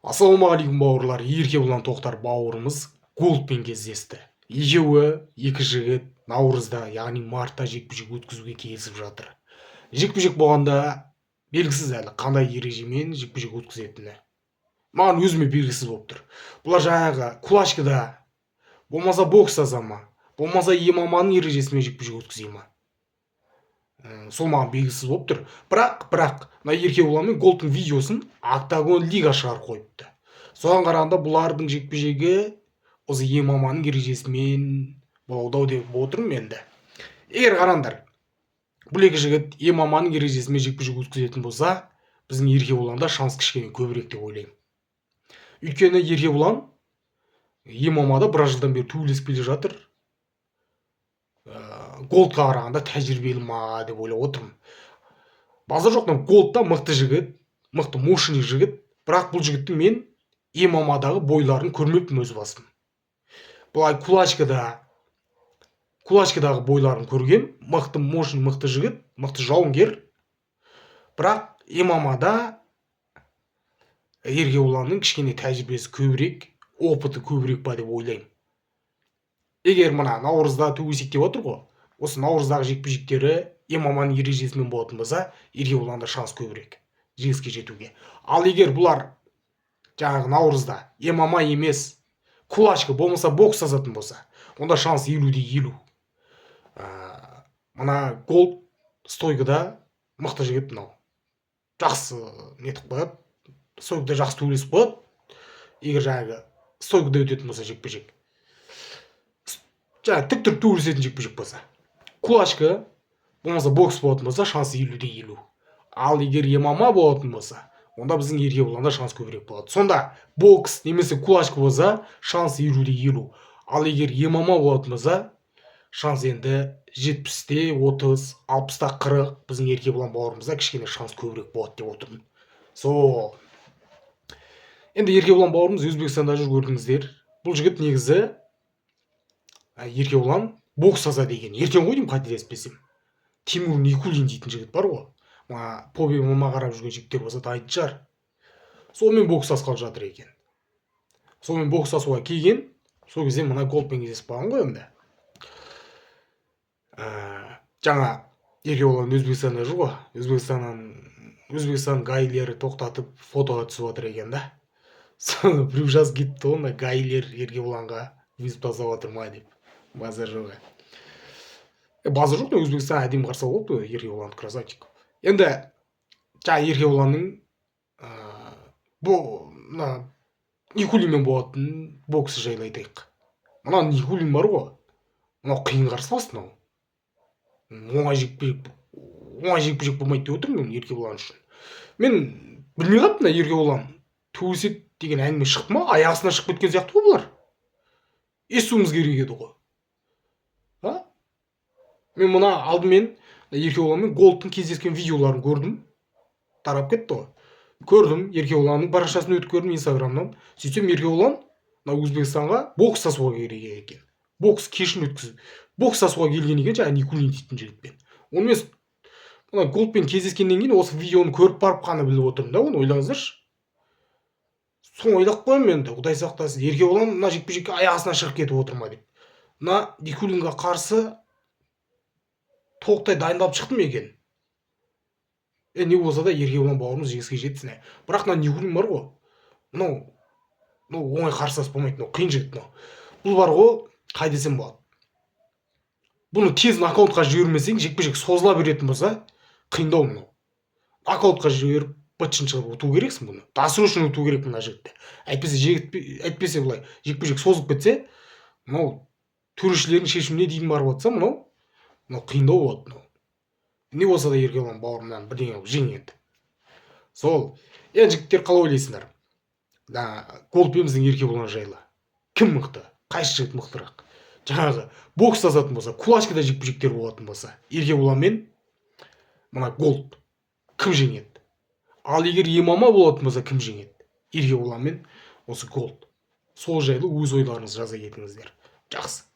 Ассалаумағалейкум бауырлар, Еркебұлан Тоқтар бауырымыз Голдпен кездесті. Екеуі, екі жігіт наурызда, яғни мартта жекпе-жек өткізуге келісіп жатыр. Жекпе-жек болғанда белгісіз әлі қандай ережемен жекпе-жек өткізетіні. Маған өзіме белгісіз болып тұр. Бұлар жаңағы кулачкада, болмаса бокс ма, болмаса ММА-ның ережесімен жекпе-жек өткізе ма. Сол маған белгісіз болып тұр. Бірақ мына Еркебұлан мен Голдтың видеосын Октагон лига шығарып қойыпты. Соған қарағанда бұлардың жекпе-жегі осы ММА-ның ережесімен болады деп отырмын енді. Егер қараңдар, бұл екі жігіт ММА-ның ережесімен жекпе-жек өткізетін болса, біздің Еркебұланда шанс кішкене көбірек деп ойлаймын. Өйткені Еркебұлан ММА-да біраз жылдан бері төбелесіп келе жатыр. Голдқа қарағанда тәжірибелі ма деп ойлап отырмын. Базар жоқ, Голдта мықты жігіт, мықты мощный жігіт, бірақ бұл жігіттің мен ММА-дағы бойларын көрмеппін өз басым. Бұлай кулачкадағы бойларын көргем, мықты мощный, мықты жігіт, мықты жауынгер. Бірақ ММА-да Еркебұланның кішкене тәжірибесі көбірек, опыты көбірек па деп ойлаймын. Егер мына наурызда төбелесек деп отыр ғой, осы наурыздағы жекпе-жектері ММА-ның ережесімен болатын болса, Еркебұланда шанс көбірек жеңіске жетуге. Ал егер бұлар жаңағы наурызда ММА емес, кулачка болмаса бокс жазатын болса, онда шанс 50-50. Мына Голд стойкада мықты жігіт, мынау жақсы нетіп қояды, стойкада жақсы төбелесіп қояды. Егер жаңағы стойкада өтетін болса жекпе-жек, жаңағы тік тұрып төбелесетін жекпе-жек болса, кулачка болмаса бокс болатын болса, шансы 50-50. Ал егер ММА болатын болса, онда біздің Еркебұланда шанс көбірек болады. Сонда бокс немесе кулачка болса, шансы 50-50. Ал егер ММА болатын болса, шанс енді 70-те 30, 60-та 40 біздің Еркебұлан бауырымызда кішкене шанс көбірек болады деп отырмын. Енді Еркебұлан бауырымыз Өзбекстанда жүр, көрдіңіздер. Бұл жігіт негізі Еркебұлан бокс жаза деген. Ертең ғой деймін, қателеспесем. Тимур Никулин дейтін жігіт бар ғой. Поби ММА қарап жүрген жігіттер болса дайын шығар. Сонымен бокс жасқалы жатыр екен. Сонымен бокс жасуға келген, сол кезде мына Голдпен кездесіп қалған ғой енді. Жаңа Еркебұлан Өзбекстанда жүр ғой. Өзбекстан гайлері тоқтатып фотоға түсіп отыр екен да. Соны біреу жазып кетті ғой, гайлер Еркебұланға визит жасап отыр ма деп. Базар жоқ. Базар жоқ, Өзбекстан әдемі қарсы болды, Еркебұлан красавчик. Енді жаңа Еркебұланның бұл Никулинмен болатын боксы жайлы айтайық. Мына Никулин бар ғой, мынау қиын қарсылас, мынау. Оңай жекпе-жек болмайды деп отырмын Еркебұлан үшін. Мен білмей қалыппын, Еркебұлан төбелеседі деген әңгіме шықты ма? Аяғысына шығып кеткен сияқты ғой бұлар. Естуіміз керек еді ғой. Мен мына алдымен Еркебұланмен Голдтың кездескен видеоларын көрдім. Тарап кетті ғой. Көрдім, Еркебұланның парақшасын өтіп көрдім Инстаграмнан. Сөйтсем Еркебұлан Өзбекстанға бокс жасауға керек екен. Бокс кешін өткізіп, бокс жасауға келген екен жаңа Никулин дейтін жігітпен. Оны мен мына Голдпен кездескеннен кейін осы видеоны көріп барып қана біліп отырмын да, оны ойлаңыздаршы. Соны ойлап қоямын енді, Құдай сақтасын, Еркебұлан мына жекпе-жекке аяғысынан шығып кетіп отыр ма деп. Мына Никулинге қарсы тоқтай дайындалып шықтым екен. Не болса да Еркебұлан бауырымыз жеңіске жетсін. Бірақ мына Никулин бар ғой, мынау оңай қарсылас болмайды, мынау қиын жігіт. Бұл бар ғой, қай десем болады. Бұны тез нокаутқа жібермесең, жекпе-жек созыла беретін болса, қиындау мынау. Нокаутқа жіберіп, бытшын шығып ұту керексің бұны. Досрочно ұту керек мына жігітті. Әйтпесе былай жекпе-жек созылып кетсе, мынау төрешілердің шешіміне дейін барып жатса, мынау қиындау болады. Не болса да Еркебұлан бауырымнан бірдеңе жеңеді. Сол, жігіттер қалай ойлайсыңдар? Голдпен біздің Еркебұлан жайлы. Кім мықты? Қайсы жігіт мықтырақ? Жаңағы бокс жазатын болса, кулачкада жекпе-жектер болатын болса, Еркебұлан мен мына Голд кім жеңеді? Ал егер ММА болатын болса, кім жеңеді? Еркебұлан мен осы Голд. Сол жайлы өз ойларыңызды жаза кетіңіздер. Жақсы.